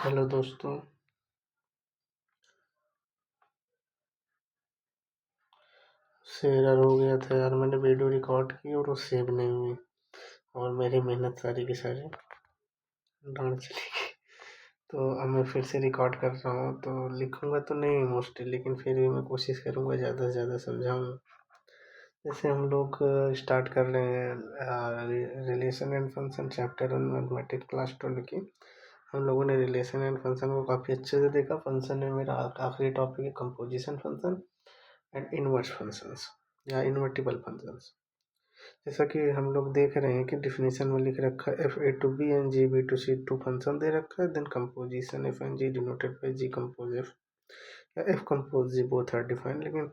Hello दोस्तों। Error हो गया था यार, मैंने वीडियो रिकॉर्ड की और वो सेव नहीं हुई और मेरी मेहनत सारी की सारी डांड चली गई। तो अब मैं फिर से रिकॉर्ड कर रहा हूँ, तो लिखूंगा तो नहीं मोस्टली, लेकिन फिर भी मैं कोशिश करूँगा ज़्यादा से ज़्यादा समझाऊँ। जैसे हम लोग स्टार्ट कर रहे हैं relation and function chapter one mathematics class 12 की। हम लोगों ने रिलेशन एंड फंक्शन को काफ़ी अच्छे से देखा। फंक्शन में मेरा आखिरी टॉपिक है composition function and inverse functions या इन्वर्टिबल फंक्शंस। जैसा कि हम लोग देख रहे हैं कि डिफिनेशन में लिख रखा है F A to B and G B to C two function दे रखा है। Then composition F and G denoted by G compose F या F compose G both are defined. लेकिन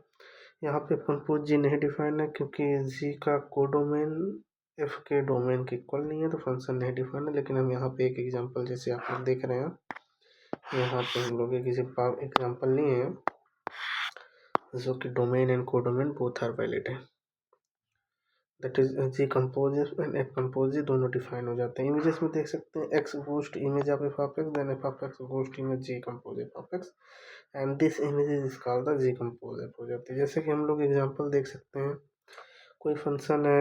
यहाँ पे कंपोज जी नहीं डिफाइंड है क्योंकि जी का कोडोमेन एफ के डोमेन के इक्वल नहीं है, तो फंक्शन नहीं डिफाइंड है। लेकिन हम यहाँ पे एक एग्जाम्पल जैसे आप लोग देख रहे हैं, यहाँ पे हम लोग एक एग्जाम्पल लिए हैं जो कि domain and codomain both are valid है। That is G compose and F compose दोनों डिफाइन हो जाते हैं। इमेजेस में देख सकते हैं X goes to image of F of X, then F of X goes to image G compose F of X and this image is called the G compose F हो जाती है। जैसे कि हम लोग एग्जांपल देख सकते हैं, कोई फंक्शन है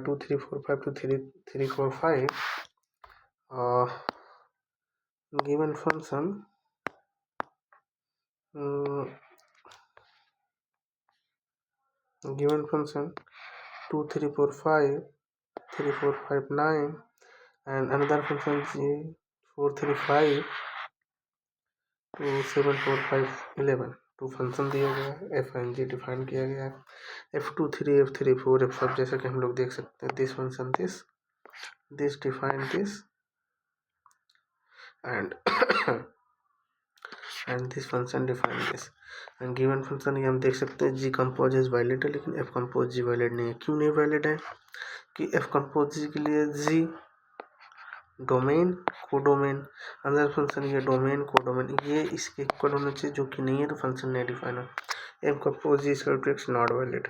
2 3 4 5 2 3 3 4 5 given function given function 2 3 4 5 3 4 5 9 and another function g 4 3 5 2 7 4 5 11। To function दिया गया है, एफ एन जी डिफाइन किया गया है। F2 3 F3 4 F सब जैसा कि हम लोग देख सकते हैं, this function this define this and and this function define this and given function ये हम देख सकते हैं जी कंपोज इज वैलिड है, लेकिन एफ कंपोज जी वैलिड नहीं है। क्यों नहीं वैलिड है? कि एफ कंपोज जी के लिए जी डोमेन कोडोमेन, अंदर फंक्शन ये डोमेन कोडोमेन ये इसके इक्वल होना चाहिए, जो कि नहीं है, तो फंक्शन नहीं डिफाइन है। M compose is x not valid,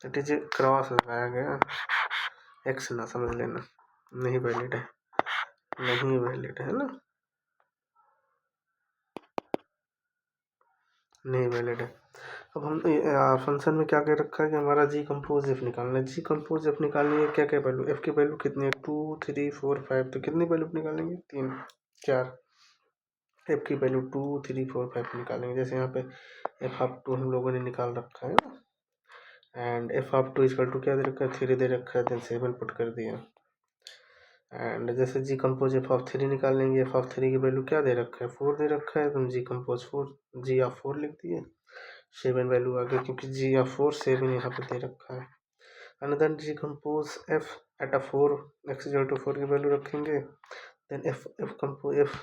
that is cross लगाया गया एक्स ना समझ लेना, नहीं वैलिड है, नहीं वैलिड है ना, नहीं वैलिड है। अब हम फंक्शन में क्या कह रखा है कि हमारा जी कंपोज एफ निकालना है। जी कंपोज एफ निकालने है, क्या क्या वैल्यू, एफ की वैल्यू कितनी है 2 3 4 5, तो कितनी वैल्यू निकालेंगे 3 4। एफ की वैल्यू 2 3 4 5 निकालेंगे। जैसे यहाँ पे एफ ऑफ 2 हम लोगों ने निकाल रखा है ना, and f of 2 equal to क्या दे रखा है 3 दे रखा है, देन 7 पुट कर दिया। एंड जैसे जी कंपोज एफ ऑफ 3 निकालेंगे, एफ ऑफ 3 की वैल्यू क्या दे रखा है 4 दे रखा है, तो हम जी कंपोज 4 जी ऑफ 4 लिख दिए, 7 वैल्यू आ गई क्योंकि जी ऑफ 4 7 यहाँ पे दे रखा है। Another g compose f at a 4 x equal to 4 की वैल्यू रखेंगे, then f compose f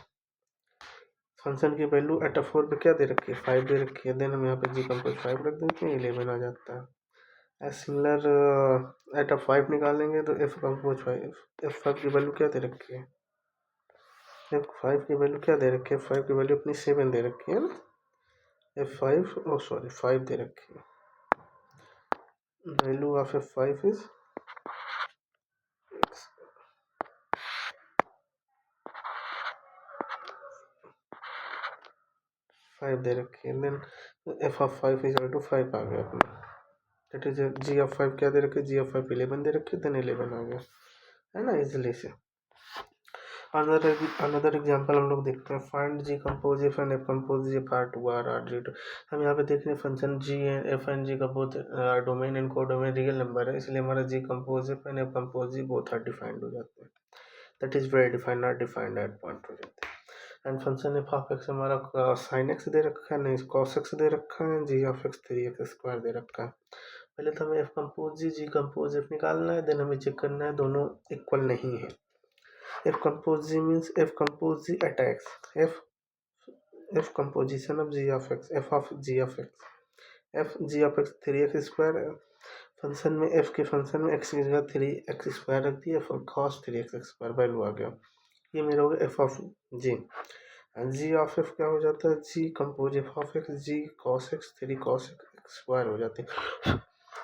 function की वैल्यू एट अ 4 पे क्या दे रखी है 5 दे रखी है, देन हम यहाँ पे जी कंपोज 5 रख देते हैं, 11 आ जाता है। सिमिलर एट अ 5 निकालेंगे तो एफ कंपोज 5 एफ 5 की वैल्यू क्या दे रखी है, एफ 5 की वैल्यू क्या दे रखी है, 5 की वैल्यू अपनी 7 दे रखी है ना, एफ 5 ओ सॉरी 5 दे रखी है, वैल्यू ऑफ एफ 5 इज 5 दे रखी है, then F of 5 is two 5 आ गया अपना, दैट इज जी ऑफ 5 क्या दे रखी है, जी ऑफ 5 11 दे रखी है, देन 11 आ गया, है ना, इजिली से। अनदर एग्जांपल हम लोग देखते हैं, find G compose F and F compose G part 2 R R G two. हम यहाँ पे देख रहे हैं function G and F and G का both domain and codomain real number है, इसलिए हमारा G compose F and F compose G both are defined हो जाते हैं, that is very defined not defined at point हो जाते हैं। And function F of x हमारा साइन एक्स दे रखा है, नहीं कॉस एक्स दे रखा है, जी ऑफ एक्स 3x स्क्वायर दे रखा है। पहले तो हमें एफ कंपोज जी कंपोज एफ निकालना है, देन हमें चेक करना है दोनों इक्वल नहीं है। F compose G means F compose G at X. F composition of G of X. F of G of X. F G of X 3x square function में F के function में x की जगह 3x square रख दिया, फिर cos 3x square value आ गया, ये मेरा हो गया F of G। G of F क्या हो जाता है, G compose F of X G cos x 3 cos x square हो जाती है,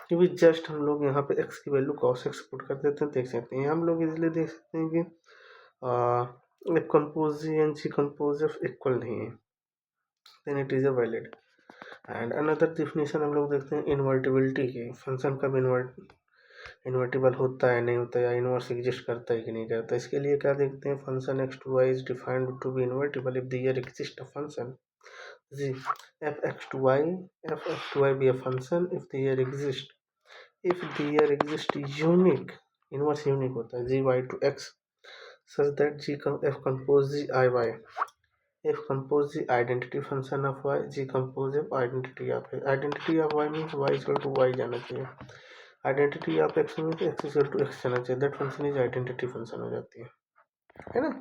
क्योंकि जस्ट हम लोग यहाँ पे x की वैल्यू cos x पुट कर देते हैं, देख सकते हैं हम लोग इजीली देख सकते हैं कि if compose G and G compose F equal नहीं है then it is a valid। And another definition हम लोग देखते हैं इन्वर्टिबिलिटी की, फंक्शन कब इन्वर्टिबल होता है नहीं होता, या इनवर्स एग्जिस्ट करता है कि नहीं करता। इसके लिए क्या देखते हैं, function X to Y is defined to be invertible if there exist a function G F X to Y be a function if there exist unique, inverse unique होता है G Y to X such that G F compose the IY, F compose the identity function of Y, G compose of identity of X। Identity of Y means Y is equal to Y जाना चाहिए, identity of X means X is equal to X जाना चाहिए, that function is identity function हो जाती है ना।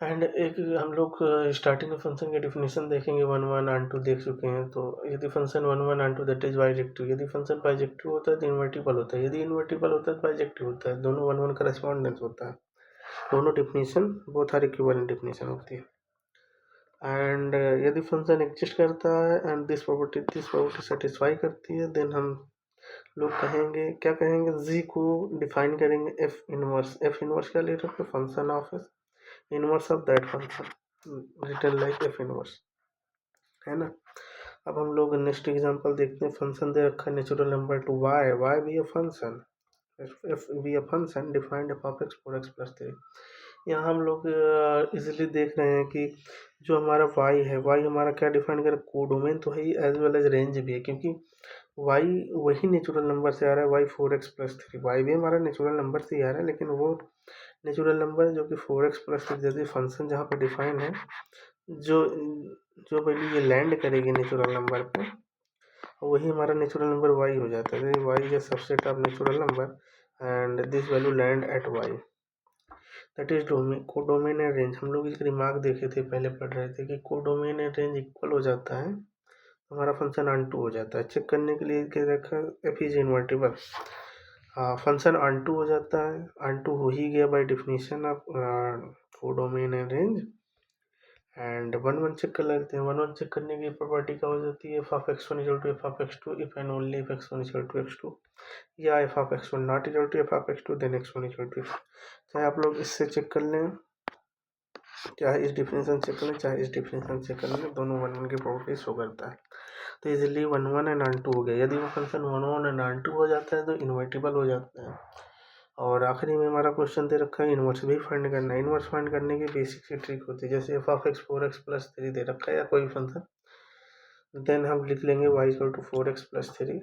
And एक हम लोग स्टार्टिंग में फंक्शन के डिफिनेशन देखेंगे, वन वन एंड टू देख चुके हैं। तो यदि function one one and to that is bijective, यदि फंक्शन बाइजेक्टिव होता है तो इन्वर्टिबल होता है, यदि इन्वर्टिबल होता है तो बाइजेक्टिव होता है, दोनों वन वन करस्पॉन्डेंस होता है, दोनों definition both are equivalent definition होती है। एंड यदि फंक्शन एग्जिस्ट करता है एंड दिस प्रॉपर्टी सेटिस्फाई करती है, देन हम लोग कहेंगे, क्या कहेंगे, जी को डिफाइन करेंगे एफ इनवर्स। एफ इनवर्स क्या ले रहे हैं, function of inverse of that function written like F inverse, है ना। अब हम लोग नेक्स्ट एग्जांपल देखते हैं, फंक्शन दे रखा है natural number to Y, Y be a function, F be a function defined F of X four X plus three. यहाँ हम लोग इजीली देख रहे हैं कि जो हमारा y है, y हमारा क्या डिफाइन कर, कोडोमेन तो है ही एज वेल एज रेंज भी है, क्योंकि y वही नेचुरल नंबर से आ रहा है, y four X plus three, Y भी हमारा नेचुरल नंबर से ही आ रहा है, लेकिन वो नेचुरल नंबर जो कि फोर एक्स प्लस थ्री जैसे फंक्शन जहाँ पर डिफाइन है, जो जो वैल्यू ये लैंड करेगी नेचुरल नंबर पे, वही हमारा नेचुरल नंबर y हो जाता है। y is a subset of natural number and this value land at y, that is codomain and range. हम लोग इसके रिमार्क देखे थे, पहले पढ़ रहे थे कि कोडोमेन एंड रेंज इक्वल हो जाता है, हमारा फंक्शन अनटू हो जाता है। चेक करने के लिए क्या रखा, F is invertible, function onto हो जाता है, अनटू हो ही गया by definition of codomain and range. And one one check कर लेते हैं, वन वन चेक करने की प्रॉपर्टी क्या हो जाती है, F of X one equal to F of X two if and only if X one equal to X two, या F of X one not equal to F of X two then X one equal to. चाहे आप लोग इससे check कर लें, चाहे इस definition check कर लें, चाहे इस डिफिनेशन चेक कर लें, दोनों वन वन की प्रॉपर्टी शो करता है। तो easily one one and unto हो गया, यदि वो function one one and unto हो जाता है तो इन्वर्टिबल हो जाता है। और आखिरी में हमारा क्वेश्चन दे रखा है इनवर्स भी फाइंड करना है। इनवर्स फाइंड करने की बेसिक सी ट्रिक होती है, जैसे F of X four X plus three दे रखा है या कोई फंक्शन, देन हम लिख लेंगे Y equal to four X plus three,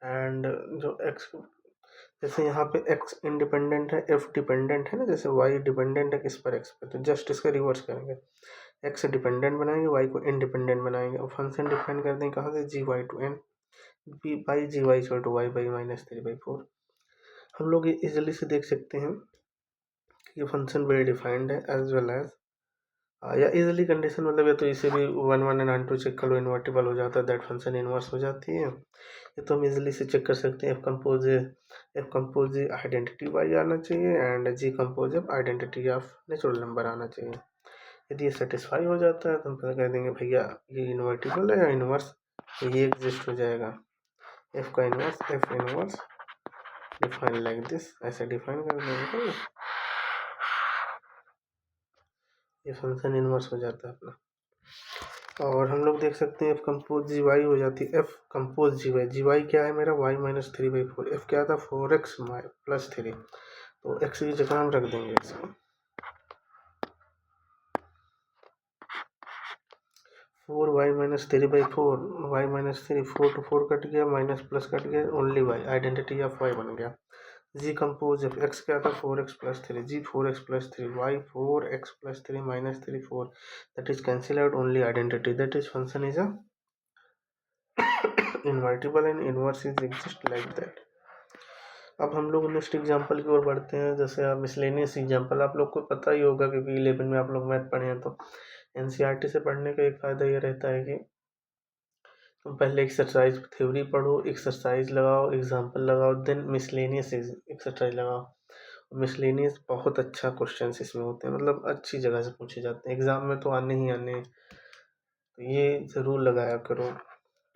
and जो एक्स, जैसे यहाँ पे x इंडिपेंडेंट है, f डिपेंडेंट है ना, जैसे y डिपेंडेंट है किस पर, x पे, तो जस्ट इसका रिवर्स करेंगे, x डिपेंडेंट बनाएंगे, y को इंडिपेंडेंट बनाएंगे, और फंक्शन डिफाइन कर देंगे कहाँ से, G Y to N B by G Y equal to Y by minus three by four. हम लोग इजिली से देख सकते हैं कि ये फंक्शन वेल डिफाइंड है एज वेल एज, या इजिली कंडीशन मतलब है, तो इसे भी one one and to check कर लो, इन्वर्टिबल हो जाता है, दैट फंक्शन इनवर्स हो जाती है। ये तो हम इजिली से चेक कर सकते हैं, एफ कंपोज आइडेंटिटी वाई आना चाहिए and G compose identity of natural number आना चाहिए। यदि ये सेटिस्फाई हो जाता है तो हम पता कर देंगे भैया ये इन्वर्टिबल है या इनवर्स, तो ये एग्जिस्ट हो जाएगा, एफ का inverse, F inverse define like this, ऐसे डिफाइन कर देंगे, ये फंक्शन इनवर्स हो जाता है अपना। और हम लोग देख सकते हैं एफ कंपोज जी वाई हो जाती है, एफ कंपोज जी वाई क्या है मेरा, Y minus three by four, F क्या था, फोर एक्स प्लस थ्री, तो एक्स की जगह हम रख देंगे इसको, four Y minus three by four, Y minus three, four to four cut गया, माइनस प्लस कट गया, only Y, identity of Y बन गया। जी कंपोज एफ, एक्स क्या था, four X plus three, G four X plus three, Y four X plus three minus three four, that is cancel out, only identity, that is function is a invertible and inverse is exist like that. अब हम लोग next example की ओर बढ़ते हैं, जैसे आप miscellaneous example आप लोग को पता ही होगा, क्योंकि 11 में आप लोग मैथ पढ़े हैं, तो एनसीईआरटी से पढ़ने का एक फ़ायदा ये रहता है कि तुम पहले एक्सरसाइज थ्योरी पढ़ो, एक्सरसाइज लगाओ, एग्जांपल लगाओ, देन मिसलेनियस एक्सरसाइज लगाओ। मिसलेनियस बहुत अच्छा क्वेश्चन इसमें होते हैं, मतलब अच्छी जगह से पूछे जाते हैं, एग्जाम में तो आने ही आने, तो ये ज़रूर लगाया करो।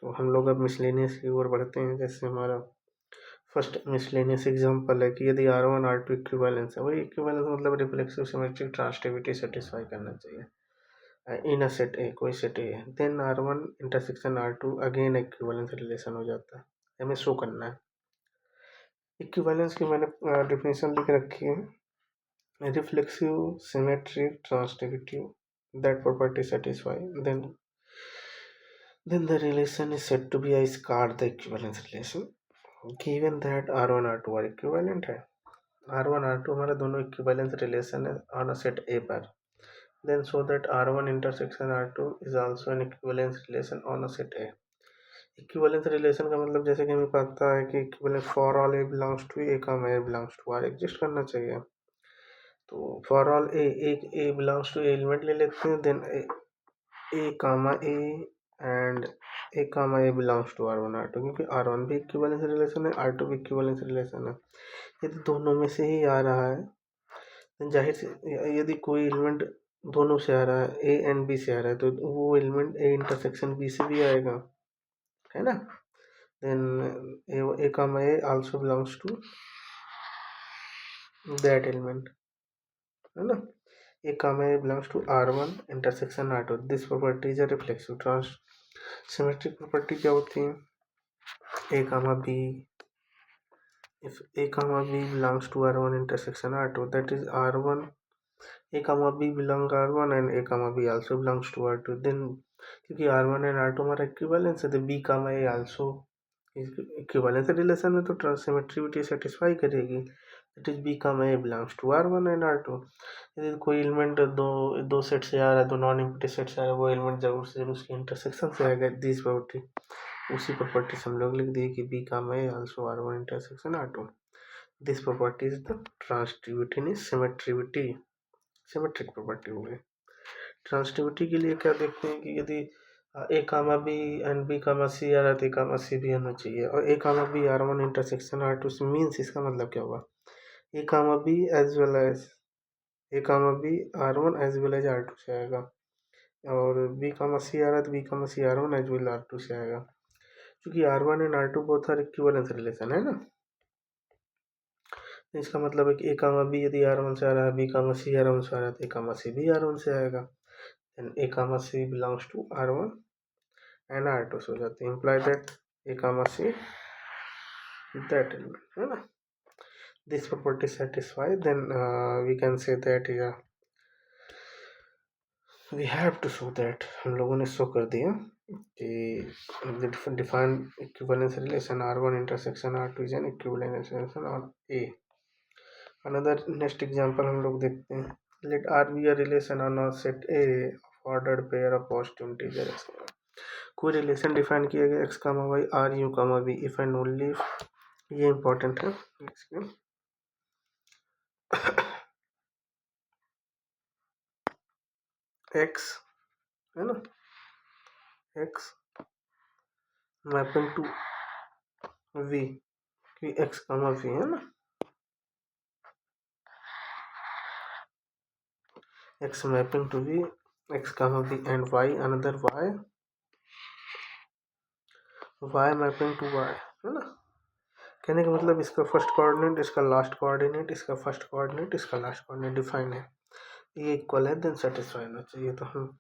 तो हम लोग अब मिसलेनियस की ओर बढ़ते हैं, जैसे हमारा फर्स्ट मिसलेनियस एग्जांपल है कि यदि R1 R2 इक्विवेलेंस है, वही इक्विवेलेंस मतलब रिफ्लेक्सिव सिमेट्रिक ट्रांसटिविटी सेटिस्फाई करना चाहिए इन अ सेट ए, कोई सेट ए है, then R1 intersection R2 again equivalence relation हो जाता है, हमें शो करना है। इक्विवेलेंस की मैंने डिफिनेशन लिख रखी है, reflexive symmetric transitivity that property satisfy, then the relation is said to be I scar the equivalence relation given that R1 R2 are equivalent है, R1 R2 हमारे दोनों equivalence relation है on a set A पर, then show that R1 intersection R2 is also an equivalence relation on a set A। Equivalence relation का मतलब जैसे कि हमें पता है कि equivalence for all A belongs to A comma A belongs to R exist करना चाहिए। तो फॉर ऑल ए, एक ए बिलोंग्स टू एलिमेंट ले लेते हैं, then A comma A and A comma A belongs to R1 R2, क्योंकि R1 भी equivalence relation है, R2 भी इक्विवेलेंस रिलेशन है। यदि दोनों में से ही आ रहा है, then जाहिर से यदि कोई एलिमेंट दोनों से आ रहा है, ए एंड बी से आ रहा है, तो वो एलिमेंट ए इंटरसेक्शन बी से भी आएगा, है ना। Then A comma A also belongs to that element, है ना। A comma A belongs to R1 intersection R2. This property is a reflexive trans symmetric property क्या होती है, A comma B, if A comma B belongs to R1 intersection R2, that is R1 A comma B belong R1 and A comma B also belongs to R2, then क्योंकि R1 and R2 हमारा equivalence है, तो B comma A also equivalence relation में तो ट्रांससिमेट्रिविटी satisfy करेगी, it is B comma A belongs to R1 and R2। यदि कोई element दो सेट से आ रहा है, दो नॉन इम्पीटी सेट से आ रहा है, वो एलिमेंट जरूर से उसके इंटरसेक्शन से आएगा, दिस प्रॉपर्टी, उसी प्रॉपर्टी से हम लोग लिख दिए कि B comma A also R1 intersection R2। This property is the transitivity in symmetrivity, symmetric property हो गई। ट्रांसटिविटी के लिए क्या देखते हैं कि यदि ए comma B and B comma सी आ रहा है, तो ए कामा सी भी होना चाहिए, और ए comma B R1 intersection R2 से मीन्स इसका मतलब क्या हुआ, A comma B as well as A comma B R1 as well as R2 से आएगा, और बी कामा सी आ रहा है तो B comma C R1 as well R2 से आएगा, क्योंकि R1 and R2 both are equivalence relation है ना। इसका मतलब है कि ए कामा बी यदि R1 से आ रहा है, बी कामा सी R1 से आ रहा है, तो ए कामा सी भी R1 से आएगा, and A comma C belongs to R1 and R2 से हो जाती है, imply that A comma C that element, है ना। This property satisfy, then we can say that we have to show that, हम लोगों ने शो कर दिया कि define equivalence relation R1 intersection R2 is an equivalence relation on A। Another next example हम लोग देखते हैं, let R be a relation on a set A of ordered pair of positive integer x। कोई relation define किया गया x comma y R U comma B if and only, ये important है, x है ना, x मैपिंग टू v, कि x comma v है ना, x mapping to v, x comma v and y another y mapping to y, है ना। कहने का मतलब इसका फर्स्ट कोऑर्डिनेट, इसका लास्ट कोऑर्डिनेट, इसका फर्स्ट कोऑर्डिनेट, इसका लास्ट कोऑर्डिनेट डिफाइन है, ये इक्वल है, देन सेटिस्फाई होना चाहिए। तो हम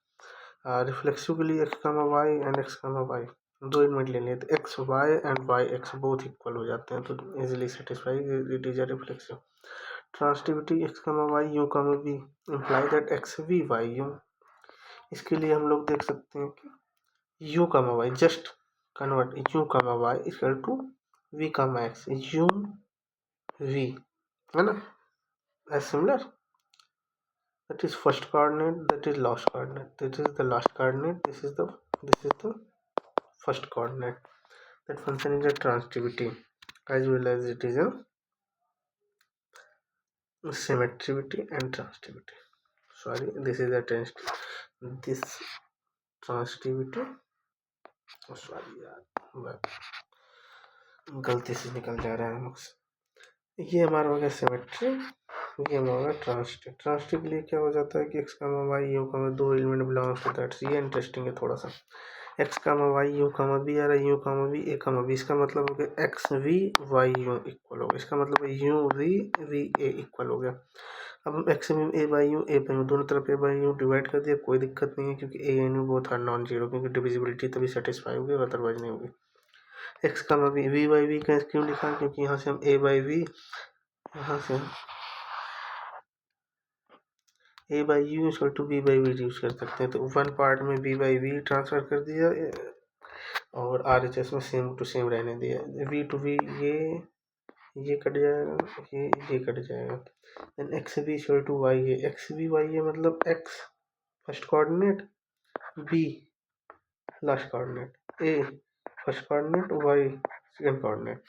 रिफ्लेक्सिव के लिए X comma Y and X comma Y दो एलिमेंट ले लिए, तो X Y and Y X both equal हो जाते हैं, तो easily satisfy, it is a reflexive. Transitivity X comma Y U comma B imply that X V Y U, इसके लिए हम लोग देख सकते हैं कि U comma Y just convert U comma Y equal to V comma X, U V, है ना, as similar, that is first coordinate, that is last coordinate, this is the last coordinate, this is the first coordinate, that function is a transitivity as well as it is a symmetricity and transitivity, sorry this is a this transitivity, oh, sorry यार गलती से निकल जा रहा है मुझसे, ये हमारा हो गया सिमेट्री, ये हमारा ट्रांसटिव। ट्रांसटिव के लिए क्या हो जाता है कि X comma Y U comma दो एलिमेंट बिलोंग्स टू दैट, ये इंटरेस्टिंग है थोड़ा सा, X comma Y U comma B आ रहा है, U comma B A comma B, इसका मतलब हो गया X V Y U equal हो गया, इसका मतलब यू वी ए इक्वल हो गया। अब हम एक्स में A by U A by U दोनों तरफ ए बाई यू डिवाइड कर दिया, कोई दिक्कत नहीं है क्योंकि A and U both are non zero, क्योंकि डिविजिबिलिटी तभी सेटिस्फाई होगी अदरवाइज नहीं होगी। X comma B V by V का क्यों लिखा, क्योंकि यहाँ से हम ए बाई वी, यहाँ से A by U equal to B by V use कर सकते हैं, तो वन पार्ट में बी बाई वी ट्रांसफर कर दिया और आर एच एस में सेम टू सेम रहने दिया, वी टू वी ये कट जाएगा, ये कट जाएगा। Then X B equal to Y A, X B Y A मतलब X first coordinate, B last coordinate, A first coordinate, Y second coordinate,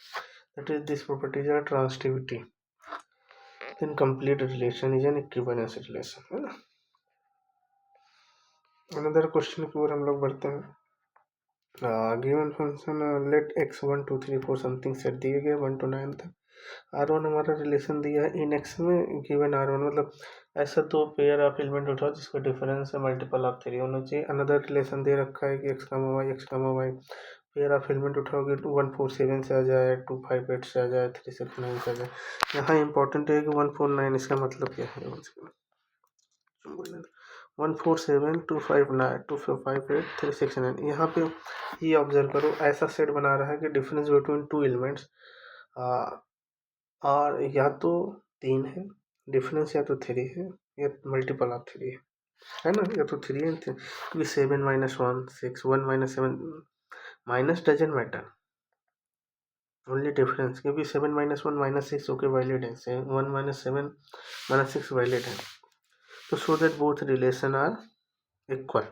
that is this properties are transitivity, then complete relation is an equivalence relation, है ना। Another question की ओर हम लोग बढ़ते हैं। Given function let X 1 2 3 4 something set दिए गए 1 to 9 तक, R1 हमारा रिलेशन दिया है इन एक्स में, गिवन R1 मतलब ऐसा दो पेयर ऑफ एलिमेंट उठाओ जिसका डिफरेंस है मल्टीपल ऑफ 3 होना चाहिए। अनदर रिलेशन दे रखा है कि X comma Y pair of element उठाओगे 2 1 4 7 से आ जाए, 2 5 8 से आ जाए, 3 6 9 से आ जाए। यहाँ इंपॉर्टेंट है कि 1 4 9 इसका मतलब क्या है, 1 4 7 2 5 9 2 5 8 3 6 9, यहाँ पे ये ऑब्जर्व करो ऐसा सेट बना रहा है कि डिफरेंस बिटवीन टू एलिमेंट्स और या तो 3 है, डिफरेंस या तो 3 है या मल्टीपल ऑफ 3 है ना, या तो 3 है क्योंकि 7 minus 1 6 1 minus 7 minus doesn't matter, only difference, क्योंकि 7 माइनस 1 माइनस 6 ओके वैलिड है, 1 माइनस 7 माइनस 6 वैलिड है, तो so that both relation are equal.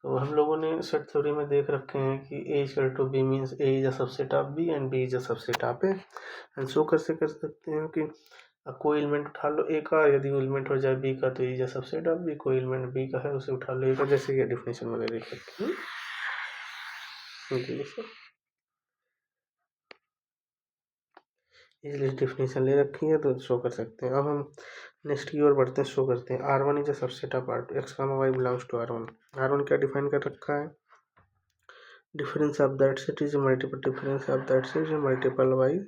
तो हम लोगों ने सेट थ्योरी में देख रखे हैं कि A equal to B means A is a subset of B and B is a subset of A, and so कर सकते हैं कि कोई एलिमेंट उठा लो ए का, यदि एलिमेंट हो जाए बी का तो is a subset of B, कोई एलिमेंट बी का है उसे उठा लो ए का, जैसे कि डिफिनेशन मैंने देख रखी है। इसलिए डिफिनेशन ले रखी है तो शो कर सकते हैं। अब हम नेक्स्ट की ओर बढ़ते हैं, शो करते हैं R1 is a subset of R2, X comma Y belongs to R1। R1 क्या डिफाइन कर रखा है, difference of that set is multiple difference of that set is multiple by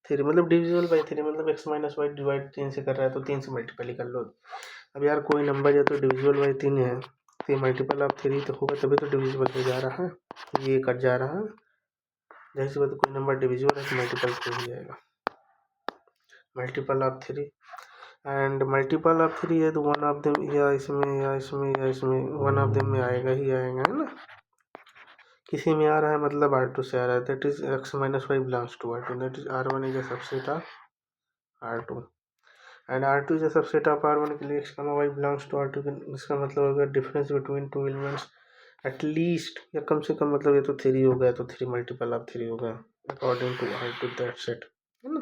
3, मतलब डिविजिबल बाई 3, मतलब एक्स माइनस वाई डिवाइड 3 से कर रहा है तो 3 से मल्टीपल ही कर लो। अब यार कोई नंबर या तो डिविजिबल बाई 3 है तो ये मल्टीपल ऑफ 3 तो होगा तभी तो डिविजिबल हो जा रहा है, ये कट जा रहा है, जाहिर सी बात कोई नंबर डिविजिबल है तो मल्टीपल हो ही जाएगा, multiple of 3 and multiple of 3 है तो वन ऑफ देम या इसमें वन ऑफ देम में आएगा ही आएगा, है ना। किसी में आ रहा है मतलब R2 से आ रहा है, that is X minus Y belongs to R2, that is R1 is a subset of R2 and R2 is a subset of R1 के लिए X comma Y belongs to R2, इसका मतलब होगा difference between two elements at least या कम से कम, मतलब ये तो 3 हो गया तो 3 मल्टीपल ऑफ 3 होगा according to R2 that set, है ना।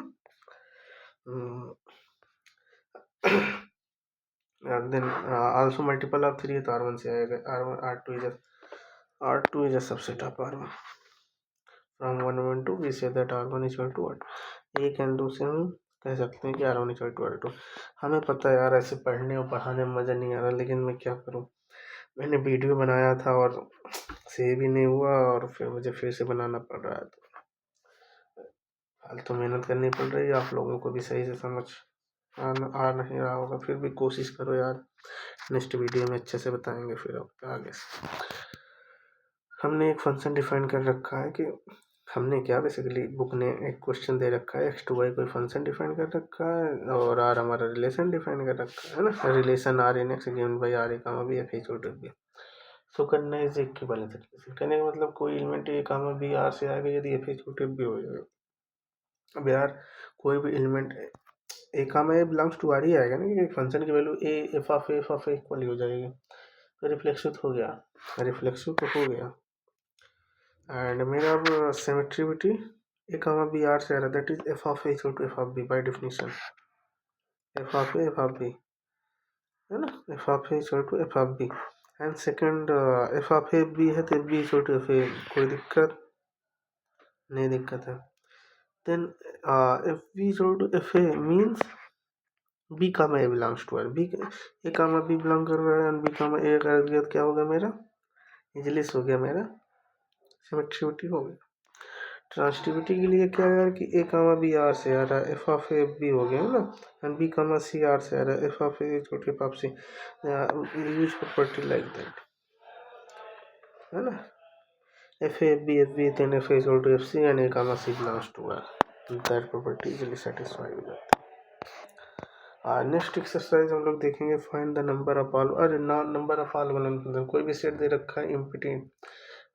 देन आल्सो मल्टीपल ऑफ 3 है तो R1 से आएगा, R2 is a subset of R1 from 1 1 2 we say that R1 is equal to what, एक एंड 2 से हम कह सकते हैं कि R1 is equal to R2। हमें पता है यार ऐसे पढ़ने और पढ़ाने में मज़ा नहीं आ रहा, लेकिन मैं क्या करूँ, मैंने वीडियो बनाया था और सेव भी नहीं हुआ और फिर मुझे फिर से बनाना पड़ रहा है, तो फालतू मेहनत करनी पड़ रही है। आप लोगों को भी सही से समझ आ नहीं रहा होगा, फिर भी कोशिश करो यार, नेक्स्ट वीडियो में अच्छे से बताएंगे फिर आपको आगे से। हमने एक फंक्शन डिफाइन कर रखा है कि हमने क्या बेसिकली बुक ने एक क्वेश्चन दे रखा है, एक्स टू वाई कोई फंक्शन डिफाइन कर रखा है और आर हमारा रिलेशन डिफाइन कर रखा है ना, relation R in X given by R A comma B F H B. So करना इज इक्विवेलेंस रिलेशन, कहने का मतलब कोई element A comma B R से आएगा यदि एफ एच बी हो जाएगा। अब यार कोई भी element A comma A belongs to R ही आएगा ना, क्योंकि फंक्शन की value A F of A equal हो जाएगी, तो रिफ्लेक्सिव हो गया, रिफ्लेक्सिव तो हो गया। एंड मेरा अब symmetricity A comma B R से आ रहा है, that is F of A equal to F of B by definition, F of A F of B, है ना, F of A equal to F of B and second F of A B है तो B equal to F A, कोई दिक्कत नहीं, दिक्कत है। Then F B equal to F A means B comma A belongs to R, B A comma B belong कर रहा है एंड बी कामा ए कर दिया तो क्या होगा मेरा, इजली हो गया मेरा सिमेट्रिसिटी हो गया। ट्रांसिटिविटी के लिए क्या है कि ए कामा बी आर से आ रहा है, एफ ऑफ ए बी हो गया है ना, and B comma C R से आ रहा है, एफ ऑफ ए छोटे पाप C, use property like that, है ना, F A B F B then F A equal to F C and A comma C belongs to R, that property easily satisfy हो जाती है। Next exercise हम लोग देखेंगे, find the number of all, अरे number of all one, कोई भी सेट दे रखा है इम्पिटी,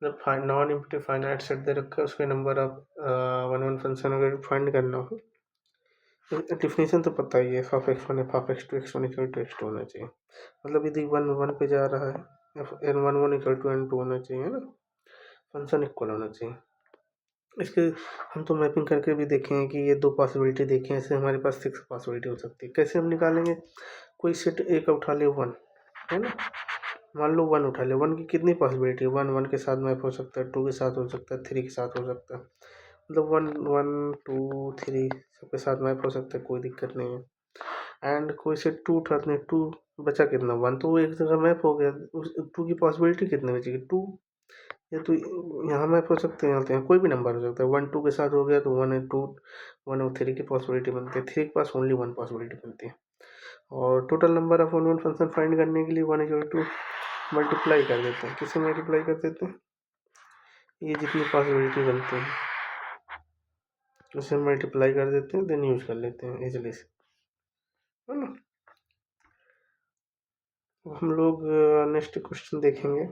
मतलब नॉन इम्पिटी फाइनाइट सेट दे रखा है, उसके नंबर ऑफ वन फंक्शन अगर फाइंड करना हो तो डिफिनेशन तो पता ही है, F of X one F of X two X one equal to X two होना चाहिए, मतलब यदि वन वन पे जा रहा है F N one one equal to N two होना चाहिए ना, फंक्शन इक्वल होना चाहिए। इसके हम तो मैपिंग करके भी देखें कि ये दो पॉसिबिलिटी देखें, ऐसे हमारे पास 6 पॉसिबिलिटी हो सकती है। कैसे हम निकालेंगे, कोई सेट ए का उठा ले 1, है ना, मान लो 1 उठा ले, 1 की कितनी पॉसिबिलिटी है, 1 1 के साथ मैप हो सकता है, 2 के साथ हो सकता है, 3 के साथ हो सकता है, मतलब 1 1 2 3 सबके साथ मैप हो सकता है, कोई दिक्कत नहीं है। एंड कोई से 2 उठाते हैं, 2 बचा कितना 1, तो वो एक जगह मैप हो गया, उस 2 की पॉसिबिलिटी कितनी बचेगी 2, ये तो यहाँ मैप हो सकते हैं, कोई भी नंबर हो सकता है, 1 2 के साथ हो गया तो 1 2 1 और 3 की पॉसिबिलिटी बनती है, 3 के पास ओनली 1 पॉसिबिलिटी बनती है। और total number of one function find करने के लिए 1 इक्वल टू मल्टीप्लाई कर देते हैं, किसे मल्टीप्लाई कर देते हैं, ये जितनी पॉसिबिलिटी बनती है उसे मल्टीप्लाई कर देते हैं, देन यूज कर लेते हैं इजीली से, है ना। हम लोग नेक्स्ट क्वेश्चन देखेंगे,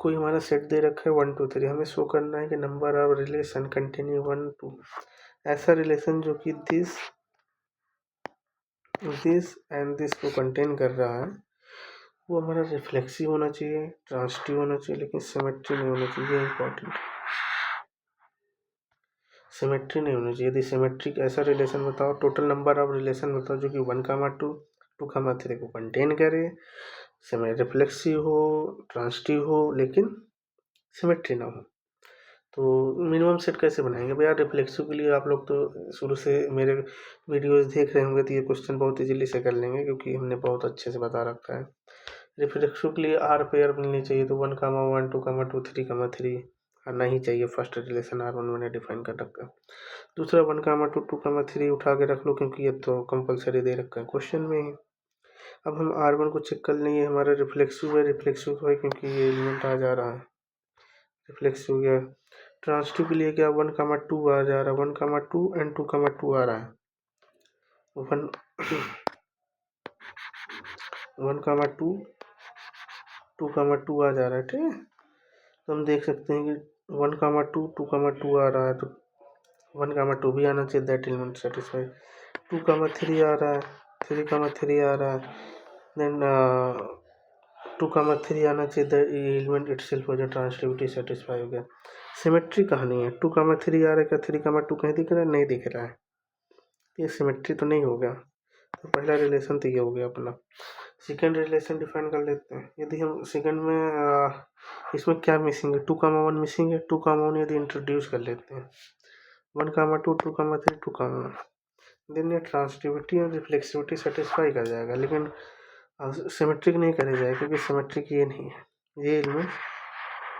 कोई हमारा सेट दे रखा है 1 2 3, हमें शो करना है कि नंबर ऑफ रिलेशन कंटिन्यू 1 2, ऐसा रिलेशन जो कि दिस एंड दिस को कंटेन कर रहा है, वो हमारा रिफ्लेक्सिव होना चाहिए, ट्रांसिटिव होना चाहिए, लेकिन सिमेट्री नहीं होना चाहिए, इंपॉर्टेंट, सिमेट्री नहीं होना चाहिए। यदि सिमेट्रिक ऐसा रिलेशन बताओ, टोटल नंबर ऑफ रिलेशन बताओ जो कि 1 कामा 2 2 कामा 3 को कंटेन करे, सेमी रिफ्लेक्सिव हो, ट्रांसिटिव हो, लेकिन सिमेट्री ना हो, तो मिनिमम सेट कैसे बनाएंगे भैया। रिफ्लेक्सिव के लिए आप लोग तो शुरू से मेरे वीडियोस देख रहे होंगे, तो ये क्वेश्चन बहुत इजीली से कर लेंगे क्योंकि हमने बहुत अच्छे से बता रखा है। रिफ्लेक्सिव के लिए आर पेयर मिलनी चाहिए, तो 1 कामा 1 2 कामा 2 3 कामा 3 आना ही चाहिए, फर्स्ट रिलेशन R1 मैंने डिफाइन कर रखा है। दूसरा 1 कामा 2 2 कामा 3 उठा के रख लो क्योंकि ये तो कंपलसरी दे रखा है क्वेश्चन में ही। अब हम R1 को चेक कर लेंगे, हमारा रिफ्लेक्सिव है, रिफ्लेक्सिव तो है क्योंकि ये एलिमेंट आ जा रहा है, रिफ्लेक्सिव गया। ट्रांसिटिव के लिए क्या 1 कामा 2 आ जा रहा है, 1 कामा 2 एंड 2 कामा 2 आ रहा है, 1 कामा 2 2 कामा 2 आ जा रहा है, ठीक है। तो हम देख सकते हैं कि 1 कामा 2 2 कामा 2 आ रहा है, तो 1 कामा 2 भी आना चाहिए, दैट एलिमेंट सेटिस्फाई। 2 कामा 3 आ रहा है, 3 कामा 3 आ रहा है, देन 2 कामा 3 आना चाहिए, दैट एलिमेंट इटसेल्फ हो जाए, ट्रांसिटिविटी सेटिस्फाई हो गया। सिमेट्री कहाँ नहीं है, 2 कामा 3 आ रहा है, क्या 3 कामा 2 कहीं दिख रहा है, नहीं दिख रहा है, ये सिमेट्री तो नहीं हो गया। तो पहला रिलेशन तो ये हो गया अपना। सेकेंड रिलेशन डिफाइन कर लेते हैं, यदि हम सेकेंड में इसमें क्या मिसिंग है, 2 कामा 1 मिसिंग है, 2 कामा 1 यदि इंट्रोड्यूस कर लेते हैं, 1 कामा 2 2 कामा 3 2 कामा 1, देन ये ट्रांसिटिविटी और रिफ्लेक्सिविटी सेटिस्फाई कर जाएगा, लेकिन सिमेट्रिक नहीं करे जाएगा क्योंकि सिमेट्रिक ये नहीं है, ये एलिमेंट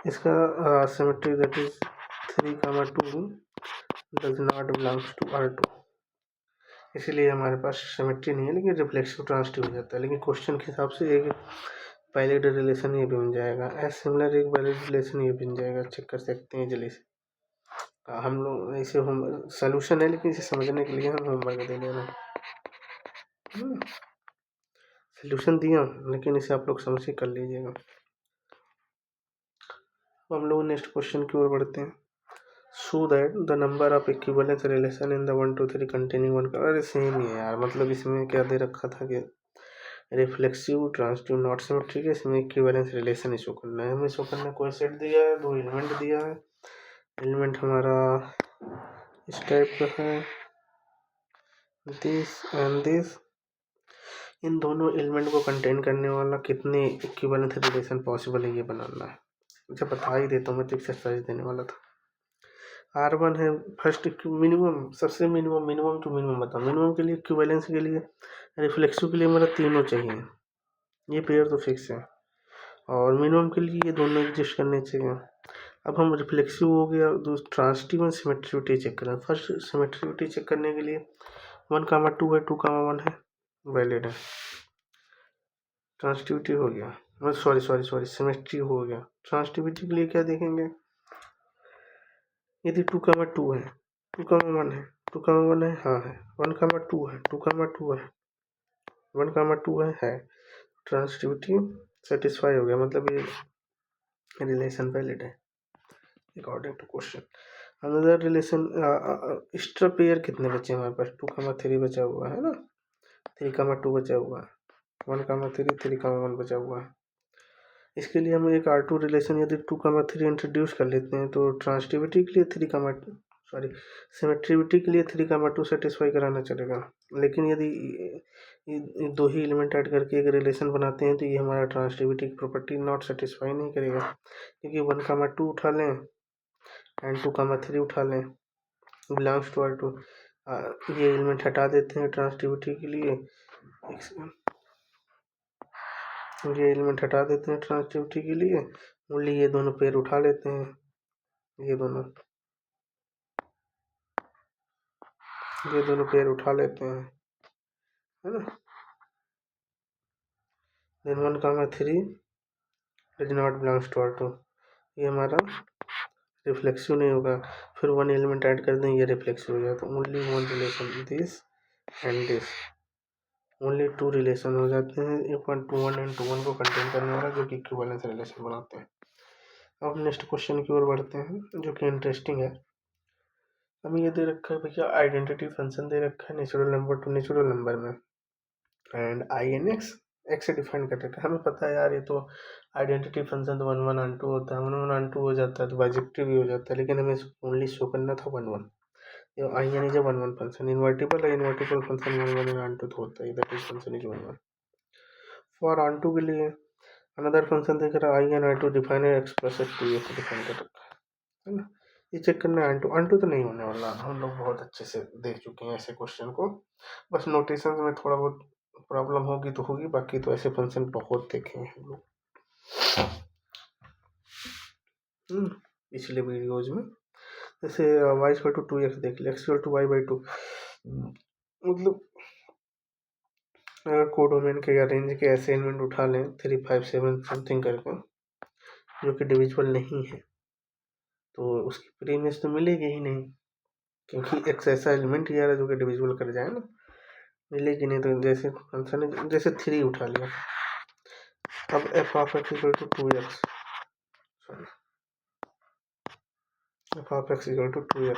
इसका symmetric that is 3 comma 2 does not belongs to R2, इसीलिए हमारे पास सिमेट्री नहीं है, लेकिन रिफ्लेक्सिव ट्रांसिटिव हो जाता है। लेकिन क्वेश्चन के हिसाब से एक वैलिड रिलेशन ये भी बन जाएगा, एज सिमिलर एक वैलिड रिलेशन ये बन जाएगा, चेक कर सकते हैं जल्दी से। हम लोग इसे होम सोल्यूशन है, लेकिन इसे समझने के लिए हम होमवर्क दे ले रहे हैं, सोल्यूशन दिया लेकिन इसे आप लोग समझ के कर लीजिएगा। तो हम लोग नेक्स्ट क्वेश्चन की ओर बढ़ते हैं। So that the number of equivalence relation in the 1 2 3 containing 1 का, अरे सेम ही है यार, मतलब इसमें क्या दे रखा था कि रिफ्लेक्सिव ट्रांसिटिव नॉट सिमेट्रिक है, इसमें इक्विवेलेंस रिलेशन शो करना है, हमें शो करना कोई सेट दिया है, 2 एलिमेंट दिया है, एलिमेंट हमारा इस टाइप का है, दिस एंड दिस, इन दोनों एलिमेंट को कंटेन करने वाला कितने इक्विवेलेंस रिलेशन पॉसिबल है ये बनाना है। मुझे बता ही देता हूँ, मैं तो एक्सरसाइज देने वाला था। R1 है फर्स्ट मिनिमम, सबसे मिनिमम टू मिनिमम बताओ, मिनिमम के लिए इक्विवेलेंस के लिए रिफ्लेक्सिव के लिए मेरा तीनों चाहिए, ये पेयर तो फिक्स है, और मिनिमम के लिए ये दोनों एग्जिस्ट करने चाहिए, अब हम रिफ्लेक्सिव हो गया, ट्रांसिटिव एंड सिमेट्रिविटी चेक करें। फर्स्ट सिमेट्रिविटी चेक करने के लिए 1,2 है, 2,1 है, वैलिड है। ट्रांसिटिविटी हो गया, सॉरी सिमेट्री हो गया। ट्रांसिटिविटी के लिए क्या देखेंगे, यदि 2,2 है, 2,1 है, 2,1 है, हाँ है, 1,2 है, 2,2 है, 1,2 है, ट्रांसिटिविटी सेटिस्फाई हो गया, मतलब ये रिलेशन वैलिड है according to question. Another relation, extra pair कितने बचे हमारे पास, 2,3 बचा हुआ है ना, 3,2 बचा हुआ है, 1,3, 3,1 बचा हुआ है। इसके लिए हम एक R2 रिलेशन यदि 2,3 इंट्रोड्यूस कर लेते हैं तो ट्रांसिटिविटी के लिए सिमेट्रिविटी के लिए 3,2 सेटिस्फाई कराना चलेगा। लेकिन यदि ये दो ही एलिमेंट ऐड करके एक रिलेशन बनाते हैं तो ये हमारा ट्रांसिटिविटी की प्रॉपर्टी नॉट सेटिस्फाई नहीं करेगा, क्योंकि 1,2 उठा लें एंड 2,3 उठा लें, बिलोंग्स टू R2, ये एलिमेंट हटा देते हैं ट्रांसिटिविटी के लिए, ये एलिमेंट हटा देते हैं ट्रांसिटिविटी के लिए, ओनली ये दोनों पेयर उठा लेते हैं, ये दोनों पेयर उठा लेते हैं, है ना। Then 1,3 does not belongs to R2, ये हमारा रिफ्लेक्सिव नहीं होगा। फिर 1 एलिमेंट ऐड कर दें, ये रिफ्लेक्सिव हो जाता है। Only 1 relation, this and this, only 2 relation हो जाते हैं, 1 एंड 2 को कंटेन करने वाला, जो कि इक्विवेलेंस रिलेशन बनाते हैं। अब नेक्स्ट क्वेश्चन की ओर बढ़ते हैं, जो कि इंटरेस्टिंग है। हमें ये दे रखा है भैया, आइडेंटिटी फंक्शन दे रखा है natural number to natural number में, एंड आई एन एक्स से डिफाइन कर रखा है। हमें पता है यार, ये तो आइडेंटिटी फंक्शन तो 1 1 ऑन 2 होता है, 1 1 ऑन 2 हो जाता है तो बाइजेक्टिव भी हो जाता है, लेकिन हमें ओनली शो करना था 1 1। ये I N is a 1 1 function, invertible है, इन्वर्टिबल फंक्शन 1 1 ऑन 2 तो होता है, that is function is 1 1। For on 2 के लिए अनदर फंक्शन देख रहा है, I N I two define express 2 से डिफाइन कर रखा है ना। ये चेक करना है, अंटू तो नहीं होने वाला, हम लोग बहुत अच्छे से देख चुके हैं ऐसे क्वेश्चन को, बस नोटेशन में थोड़ा बहुत प्रॉब्लम होगी तो होगी, बाकी तो ऐसे फंक्शन बहुत देखे हैं हम लोग पिछले वीडियोज में। जैसे y इक्वल टू 2x देख लिया, x इक्वल टू y/2, मतलब अगर कोडोमेन के या रेंज के ऐसे एलिमेंट उठा लें 3 5 7 समथिंग करके, जो कि डिविजिबल नहीं है, तो उसकी प्रीमियस तो मिलेगी ही नहीं, क्योंकि एक ऐसा एलिमेंट ही आ रहा है जो कि डिविजिबल कर जाए ना, मिलेगी नहीं। तो जैसे फंक्शन है, जैसे 3 उठा लिया, अब F of X equal to 2x, sorry F of X equal to 2x,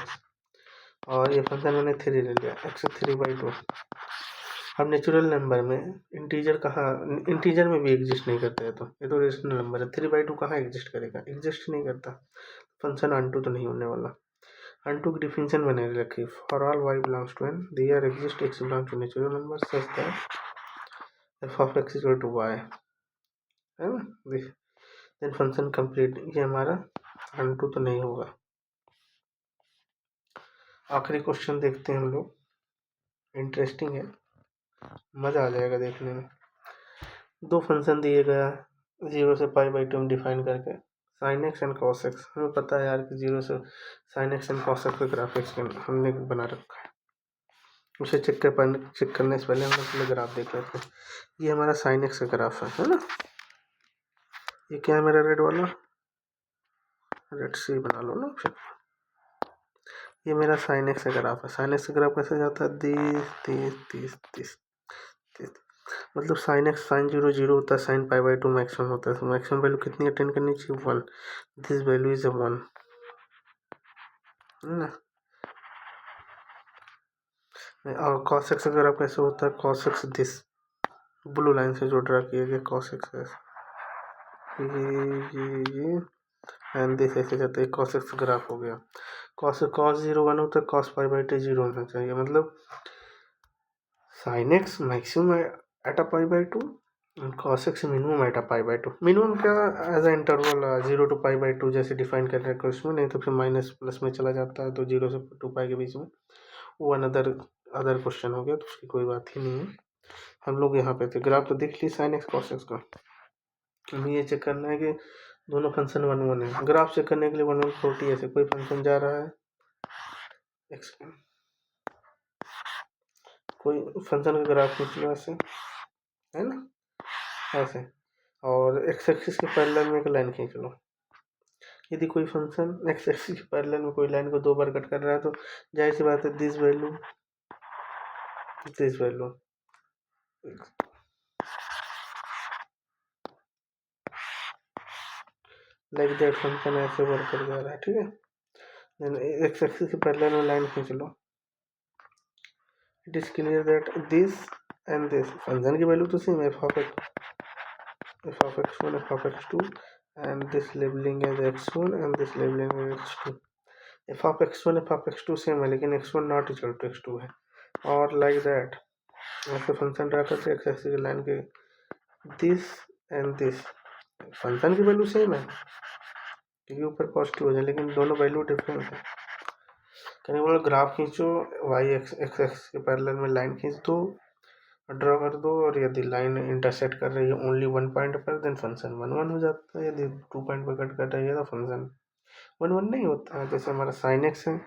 और ये फंक्शन मैंने 3 ले लिया, x 3/2। अब नेचुरल नंबर में इंटीजर कहाँ, इंटीजर में भी एग्जिस्ट नहीं करता है, तो ये तो रेशनल नंबर है, 3/2 कहाँ एग्जिस्ट करेगा, एग्जिस्ट नहीं करता, फंक्शन अनटू तो नहीं होने वाला। अनटू की डिफिनेशन बने रखी, for all y belongs to n there exist x belongs to natural number such that F of X equal to y, है ना। देन फंक्शन कंप्लीट, ये हमारा अनटू तो नहीं होगा। आखिरी क्वेश्चन देखते हैं हम लोग, इंटरेस्टिंग है, मज़ा आ जाएगा देखने में। दो फंक्शन दिए गया 0 से π/2 में डिफाइन करके, sign X and cos x. हमें पता है यार कि 0 से sign X and cos x का ग्राफिक्स हमने बना रखा है, उसे चेक करने से पहले हम लोग पहले ग्राफ देख लेते हैं। ये हमारा साइन एक्स का ग्राफ है ना। ये क्या है मेरा रेड वाला, रेड से बना लो ना फिर। ये मेरा साइन एक्स का ग्राफ है। साइन एक्स का ग्राफ कैसे जाता है, दिस, मतलब साइन एक्स साइन 0 0 होता है, साइन π/2 मैक्सिमम होता है, तो मैक्सिमम वैल्यू कितनी अटेंड करनी चाहिए, 1, दिस वैल्यू इज 1, है ना। और cos x अगर आप कैसे होता है, cos x this blue line से जो ड्रा किया गया cos x ये एंड दिस ऐसे जाता है, cos x ग्राफ हो गया। cos 0 1 होता है, cos π/2 0 होना चाहिए, मतलब sin x maximum at a π/2 cos x minimum at a π/2। Minimum क्या, एज अ इंटरवल 0 to π/2 जैसे डिफाइन कर रहे हैं उसमें, नहीं तो फिर माइनस प्लस में चला जाता है, तो 0 से 2π के बीच में, वो अदर क्वेश्चन हो गया, तो उसकी कोई बात ही नहीं है। हम लोग यहाँ पे थे, ग्राफ तो देख ली साइन एक्स कॉस एक्स का। हमें ये चेक करना है कि दोनों फंक्शन 1 1 है। ग्राफ चेक करने के लिए 1 1 40 ऐसे कोई फंक्शन जा रहा है एक्स, कोई फंक्शन का ग्राफ खींच लो ऐसे, है ना, ऐसे, और एक्स एक्सिस के पैरेलल में एक लाइन खींच लो। यदि कोई फंक्शन एक्स एक्सिस के पैरेलल में कोई लाइन को 2 बार कट कर रहा है तो जाहिर सी बात है this value like that function ऐसे वर्क कर जा रहा है, ठीक है। देन एक्स एक्सिस के पैरेलल में लाइन खींच लो। It is clear that this and this function की वैल्यू तो सेम है, F of x1 F of x2 and this labelling as x1 and this labelling as x2। F of x1 F of x2 same है लेकिन x1 not equal to x2 है, और like that ऐसे function draw करते x axis की line के this and this function की value same है क्योंकि ऊपर पॉजिटिव हो जाए लेकिन दोनों वैल्यू डिफरेंट है। कहने बोला ग्राफ खींचो, वाई एक्स एक्स के पैरेलल में लाइन खींच दो, ड्रॉ कर दो, और यदि लाइन इंटरसेक्ट कर रही है ओनली 1 पॉइंट पर देन फंक्शन 1 1 हो जाता है। यदि 2 पॉइंट पर कट कर रही है तो फंक्शन 1 1 नहीं होता है। जैसे हमारा साइन एक्स है,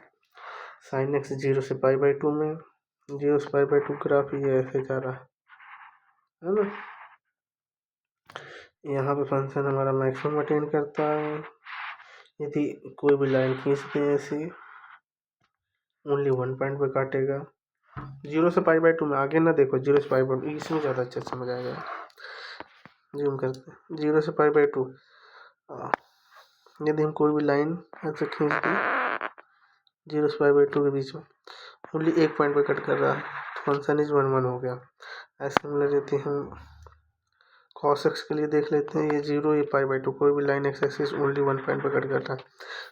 साइन एक्स 0 से π/2 में, 0 से π/2 ग्राफ ये ऐसे जा रहा है ना। यहाँ पे फंक्शन हमारा मैक्सिमम अटेन करता है। यदि कोई भी लाइन खींचते हैं ऐसी ओनली 1 पॉइंट पे काटेगा। 0 से π/2 में, आगे ना देखो, 0 से π/2 इसमें ज़्यादा अच्छा समझ आएगा। जूम करते हैं 0 से π/2। यदि हम कोई भी लाइन ऐसे खींच दें 0 से π/2 के बीच में, ओनली 1 पॉइंट पे कट कर रहा है तो फंक्शन इज 1 1 हो गया। ऐसे सिमिलर यदि हम cos x के लिए देख लेते हैं, ये 0 ये π/2, कोई भी line x axis only 1 point पे कट करता है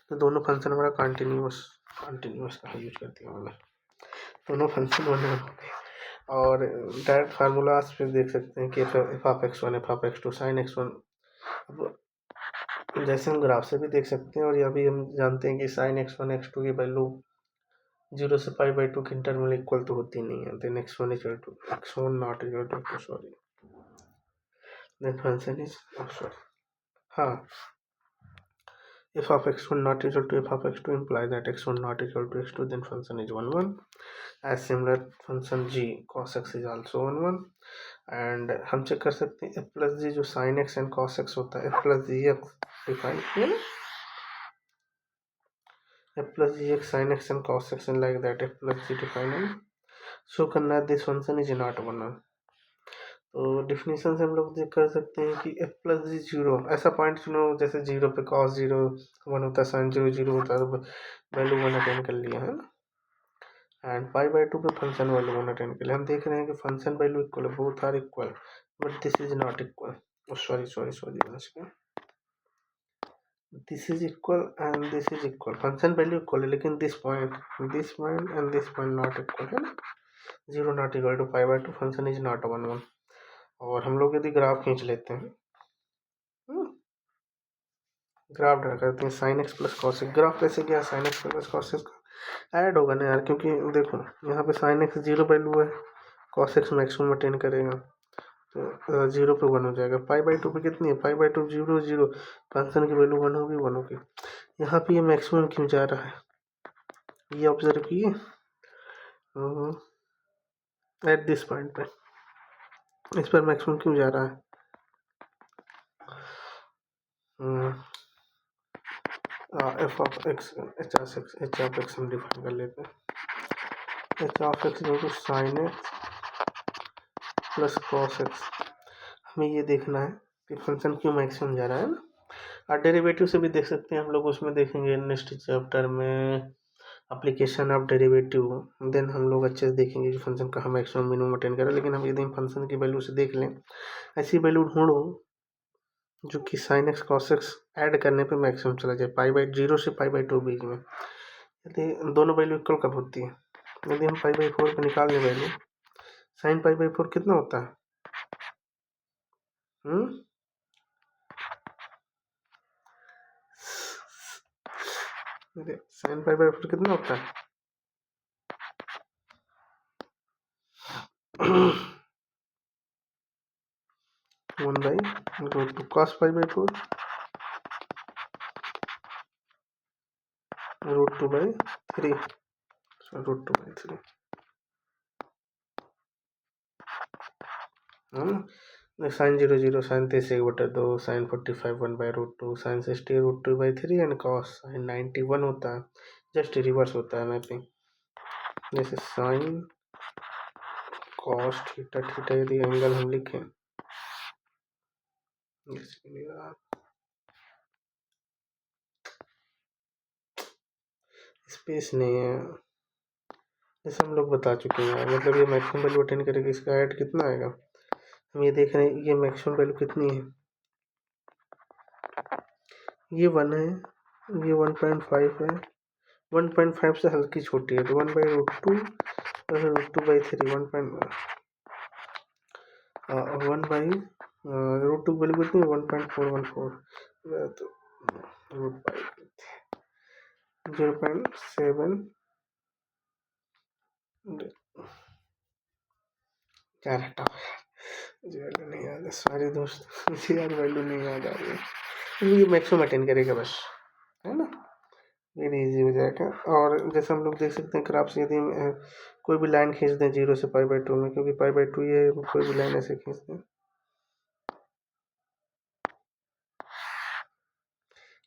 तो दोनों फंक्शन हमारा कंटिन्यूस का यूज करती है, मतलब दोनों फंक्शन 1 1 हो गए। और डायरेक्ट फार्मूलाज फिर देख सकते हैं कि F of x1 F of x2 sine x1, अब जैसे हम ग्राफ से भी देख सकते हैं और यह भी हम जानते हैं कि साइन x1 x2 की वैल्यू 0 से π/2 के इंटरवल इक्वल तो होती नहीं है। Then x1 equal to x1 not equal to sorry then function is sorry हाँ, if of x1 not equal to f of x2 imply that x1 not equal to x2 then function is 1 1, as similar function g cos x is also 1 1। And हम check कर सकते हैं f plus G जो sine X and cos X होता है, f plus G X define किया ना, f plus G X sine X and cos X and like that f plus G define है, शो करना है दिस फंक्शन इज नॉट 1 1। तो definition से हम लोग देख कर सकते हैं कि f प्लस जी 0 ऐसा पॉइंट चुनो जैसे 0 पे cos 0 1 होता है, साइन 0 0 होता है, वैल्यू 1 अटेन कर लिया है ना। एंड π/2 पे फंक्शन वैल्यू 1 अटेन कर लिया। हम देख रहे हैं कि फंक्शन वैल्यू इक्वल है, both are equal but this is not equal, sorry this is equal and this is equal, function value equal है लेकिन this point and this point not equal है ना। 0 not equal to π/2 function is not 1 1। और हम लोग यदि graph खींच लेते हैं, ग्राफ ड्रा करते हैं sine x plus cos x, graph कैसे गया, sine x plus cos x का ऐड होगा ना यार, क्योंकि देखो यहाँ पे साइन एक्स 0 वैल्यू है, कॉस एक्स मैक्सिमम अटेन करेगा तो 0 पे 1 हो जाएगा। π/2 पे कितनी है, π/2 0 0, फंक्शन की वैल्यू 1 होगी 1 होगी। यहाँ पे ये मैक्सिमम क्यों जा रहा है ये ऑब्जर्व किए, एट दिस पॉइंट पे इस पर मैक्सिमम क्यों जा रहा है, F of x H of x हम डिफाइन कर लेते हैं, एच ऑफ एक्स जो sine x plus cos x. हमें ये देखना है कि फंक्शन क्यों मैक्सिमम जा रहा है ना। और डेरिवेटिव से भी देख सकते हैं हम लोग, उसमें देखेंगे नेक्स्ट चैप्टर में एप्लीकेशन ऑफ डेरिवेटिव, देन हम लोग अच्छे से देखेंगे कि फंक्शन कहाँ मैक्सिमम मिनिमम अटेन करें। लेकिन हम यदि फंक्शन की वैल्यू से देख लें, ऐसी वैल्यू ढूंढो जो कि sine x cos x add करने पे मैक्सिमम चला जाए, π/0 से π/2 बीच में। यदि दोनों वैल्यू इक्वल कब होती है, यदि हम π/4 पे निकाल लें वैल्यू, साइन π/4 कितना होता है, साइन π/4 कितना होता है 1/√2 cos π/4 √2/3 √2/3 है ना। Sine 0 sine 33/2 sine 45 1/√2 sine 60 √2/3 and cos sine 91 होता है, जस्ट रिवर्स होता है मैपिंग। जैसे साइन कॉस थीटा थीटा यदि एंगल हम लिखें, स्पेस नहीं है, जैसे हम लोग बता चुके हैं। मतलब ये मैक्सिमम वैल्यू अटेंड करेगा, इसका ऐड कितना आएगा, हम ये देख रहे हैं। ये मैक्सिमम वैल्यू कितनी है, ये 1 है, ये 1.5 है, 1.5 से हल्की छोटी है, तो 1/√2 √2/3 1/√2 वैल्यू कितनी है 1.414, तो √0.7 क्या रटा वैल्यू नहीं याद है, सॉरी दोस्त, मुझे यार वैल्यू नहीं याद आ रही है। ये मैक्सिमम अटेंड करेगा बस, है ना, वेरी इजी हो जाएगा। और जैसे हम लोग देख सकते हैं ग्राफ से, यदि हम कोई भी लाइन खींच दें 0 से π/2 में, क्योंकि π/2 ये कोई भी लाइन ऐसे खींच दें,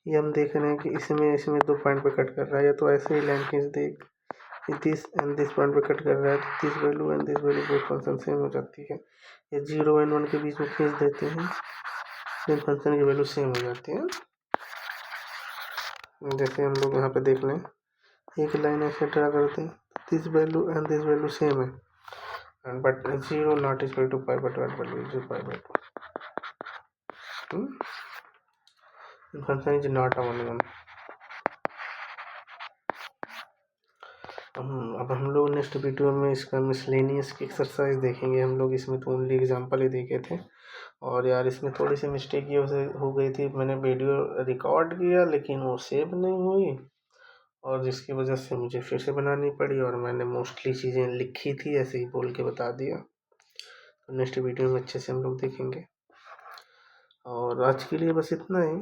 ये हम देख रहे हैं कि इसमें 2 पॉइंट पे कट कर रहा है, या तो ऐसे ही लाइन खींच दे, दिस एंड दिस पॉइंट पे कट कर रहा है, तो this value and this value both function same हो जाती है। ये 0 एंड 1 के बीच में खींच देते हैं, फिर फंक्शन की वैल्यू सेम हो जाती है। जैसे हम लोग यहाँ पे देख लें, एक लाइन ऐसे ड्रा करते हैं, this value and this value same है, and but 0 not equal to pi, but value is π/2. Function is not a 1 1. अब हम लोग नेक्स्ट वीडियो में इसका मिसलेनियस की एक्सरसाइज देखेंगे हम लोग। इसमें तो ओनली एग्जांपल ही देखे थे, और यार इसमें थोड़ी सी मिस्टेक ये हो गई थी, मैंने वीडियो रिकॉर्ड किया लेकिन वो सेव नहीं हुई, और जिसकी वजह से मुझे फिर से बनानी पड़ी, और मैंने मोस्टली चीज़ें लिखी थी, ऐसे ही बोल के बता दिया। तो नेक्स्ट वीडियो में अच्छे से हम लोग देखेंगे, और आज के लिए बस इतना ही।